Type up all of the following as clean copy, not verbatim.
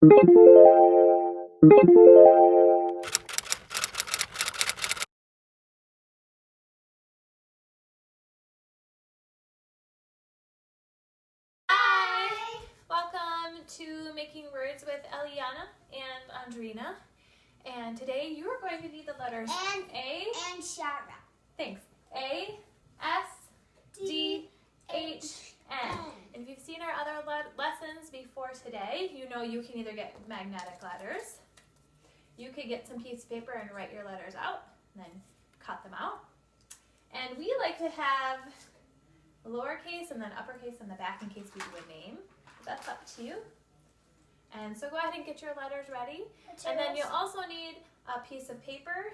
Hi! Welcome to Making Words with Eliana and Andrina. And today you are going to need the letters A and Shara. Thanks. A, S, D, H, N. And if you've seen our other lessons before today, you know you can either get magnetic letters, you could get some piece of paper and write your letters out, and then cut them out. And we like to have lowercase and then uppercase in the back in case we do a name. That's up to you. And so go ahead and get your letters ready. And then you'll also need a piece of paper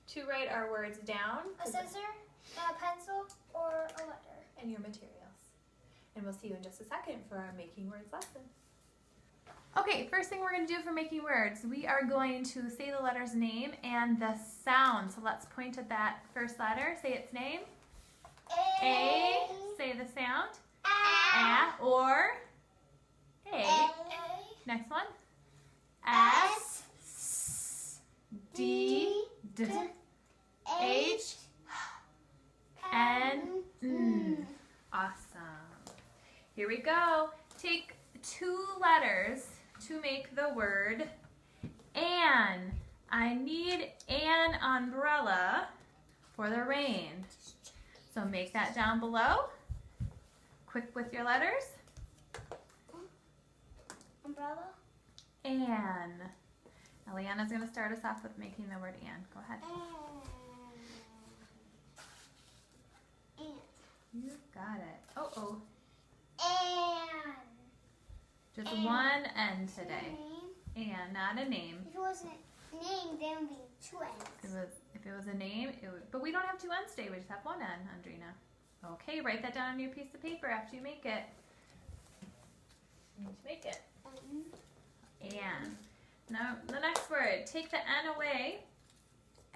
to write our words down. A scissor, a pencil, or a letter. And your materials. And we'll see you in just a second for our Making Words lesson. Okay, first thing we're going to do for making words, we are going to say the letter's name and the sound. So let's point at that first letter, say its name. A. Say the sound. A or A. Next one. S. D. D. H. N. N. Awesome. Here we go. Take two letters to make the word an. I need an umbrella for the rain. So make that down below. Quick with your letters. Umbrella. An. Eliana's going to start us off with making the word an. Go ahead. An. You got it. Oh. An. Just one N today. And, not a name. If it wasn't a name, then it would be two N's. If it was a name, it would, but we don't have two N's today. We just have one N, Andrina. Okay, write that down on your piece of paper after you make it. You need to make it. And. Now, the next word. Take the N away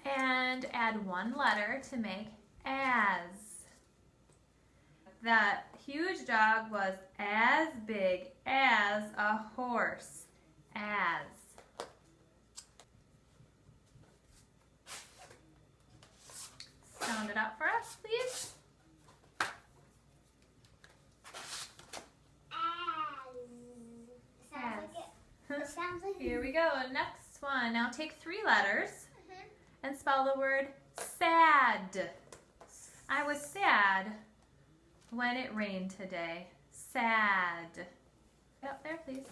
and add one letter to make as. That huge dog was as big as a horse. As. Sound it out for us, please. It sounds like Here we go. Next one. Now take three letters and spell the word sad. I was sad when it rained today. Sad. Up there, please.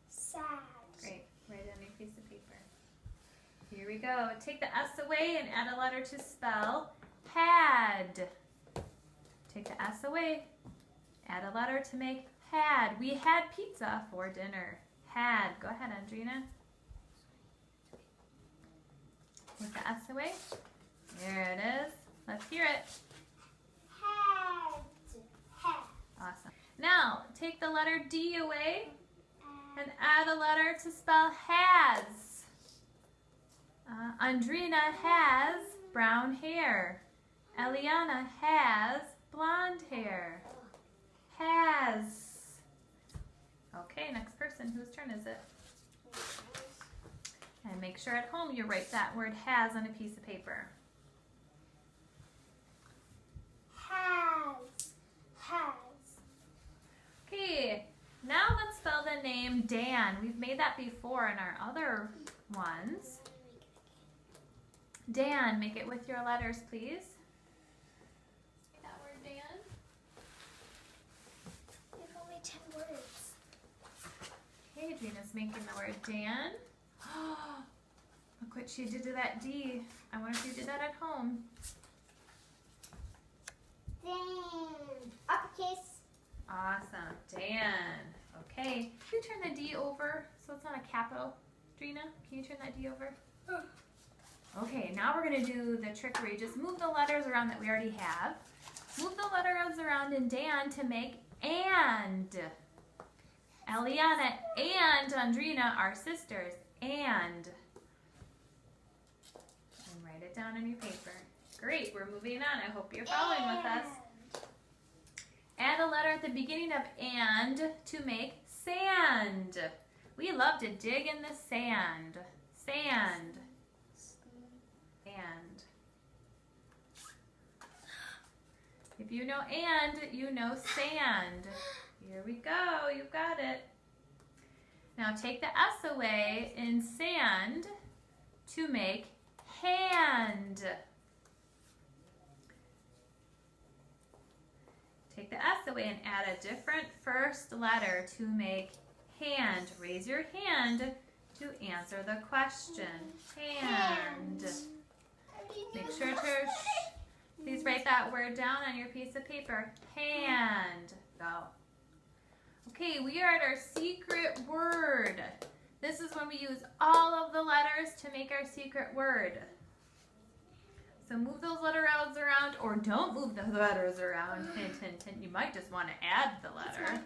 Sad. Great. Write it on your piece of paper. Here we go. Take the S away and add a letter to spell had. Take the S away. Add a letter to make had. We had pizza for dinner. Had. Go ahead, Andrina. Take the S away. There it is. Let's hear it. Had. Awesome. Now, take the letter D away and add a letter to spell has. Andrina has brown hair. Eliana has blonde hair. Has. Okay, next person. Whose turn is it? And make sure at home you write that word has on a piece of paper. Has. Okay, now let's spell the name Dan. We've made that before in our other ones. Dan, make it with your letters, please. That word Dan. There's only 10 words. Okay, Gina's making the word Dan. Look what she did to that D. I wonder if you did that at home. Dan. Uppercase. Awesome, Dan. Okay, can you turn the D over so it's not a capital? Drina, can you turn that D over? Okay, now we're going to do the trick where you just move the letters around that we already have. Move the letters around in Dan to make and. Eliana and Andrina are sisters. And write it down on your paper. Great, we're moving on. I hope you're following with us. Add a letter at the beginning of and to make sand. We love to dig in the sand. Sand. And. If you know and, you know sand. Here we go, you got it. Now take the S away in sand to make hand. Take the S away and add a different first letter to make hand. Raise your hand to answer the question. Hand. Make sure to, please write that word down on your piece of paper. Hand. Go. Okay, we are at our secret word. This is when we use all of the letters to make our secret word. So move those letters around, or don't move the letters around. Hint, hint, hint. You might just want to add the letter.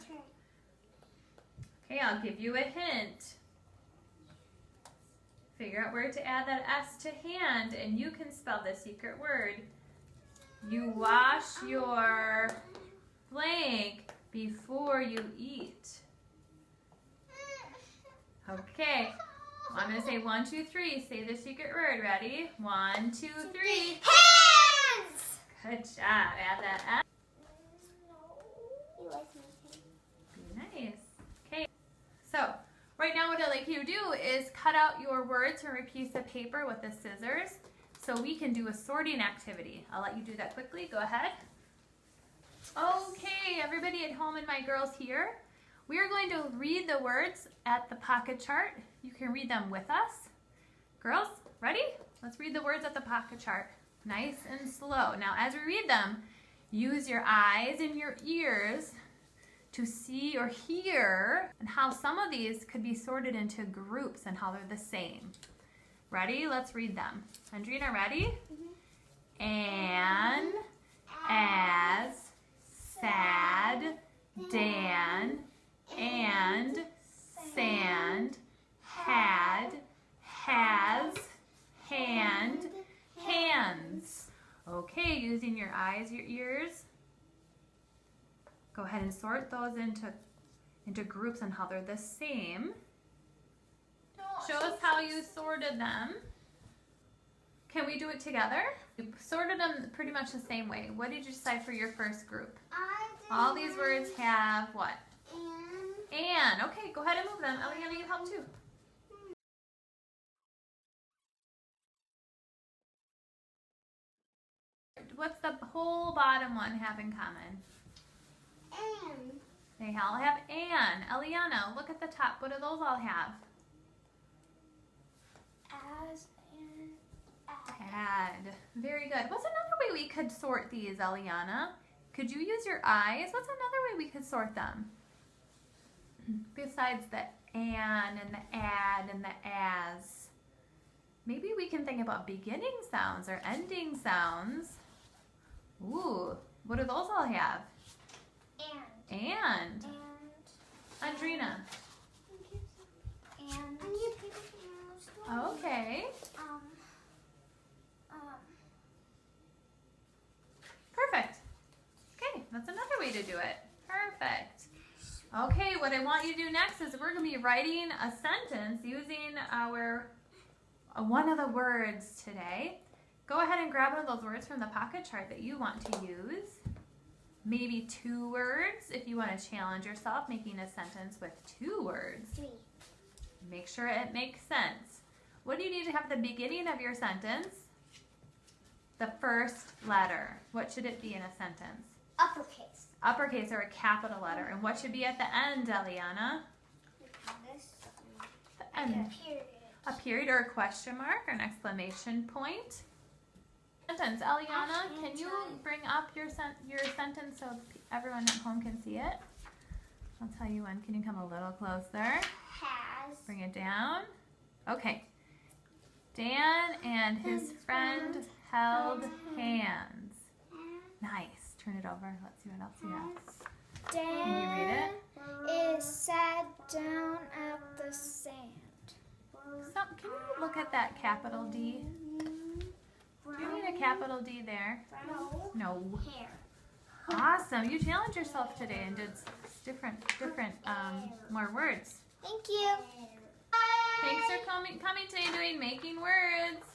Okay, I'll give you a hint. Figure out where to add that S to hand, and you can spell the secret word. You wash your blank before you eat. Okay. I'm going to say 1, 2, 3. Say the secret word. Ready? 1, 2, 3. Hands! Good job. Add that S. You like my hand? Be nice. Okay. So, right now what I'd like you to do is cut out your words from a piece of paper with the scissors so we can do a sorting activity. I'll let you do that quickly. Go ahead. Okay, everybody at home and my girls here. We are going to read the words at the pocket chart. You can read them with us. Girls, ready? Let's read the words at the pocket chart. Nice and slow. Now, as we read them, use your eyes and your ears to see or hear and how some of these could be sorted into groups and how they're the same. Ready? Let's read them. Andrina, ready? Mm-hmm. An, as, sad, Dan, and, sand, had, has, hand, hands. Okay, using your eyes, your ears, go ahead and sort those into groups and how they're the same. Show us how you sorted them. Can we do it together? You sorted them pretty much the same way. What did you decide for your first group? All these words have what? And. Okay, go ahead and move them. Eliana, you help too. What's the whole bottom one have in common? And. They all have an. Eliana, look at the top. What do those all have? As and Add. Very good. What's another way we could sort these, Eliana? Could you use your eyes? What's another way we could sort them? Besides the and the add and the as. Maybe we can think about beginning sounds or ending sounds. Ooh, what do those all have? And. Andrina. And. I need paper towels. Okay. Perfect. Okay, that's another way to do it. Perfect. Okay, what I want you to do next is we're going to be writing a sentence using our one of the words today. Go ahead and grab one of those words from the pocket chart that you want to use. Maybe 2 words if you want to challenge yourself making a sentence with 2 words. 3. Make sure it makes sense. What do you need to have at the beginning of your sentence? The first letter. What should it be in a sentence? Uppercase. Uppercase or a capital letter. And what should be at the end, Eliana? The end. Period. A period or a question mark or an exclamation point. Sentence. Eliana, can you bring up your sentence so everyone at home can see it? I'll tell you when. Can you come a little closer? Has. Bring it down. Okay. Dan and his friend held hands. Nice. Turn it over. Let's see what else you have. Dan Can you read it? is sat down at the sand. So, can you look at that capital D? Do you need a capital D there? No. No. Hair. Awesome. You challenged yourself today and did different more words. Thank you. Thanks for coming today doing making words.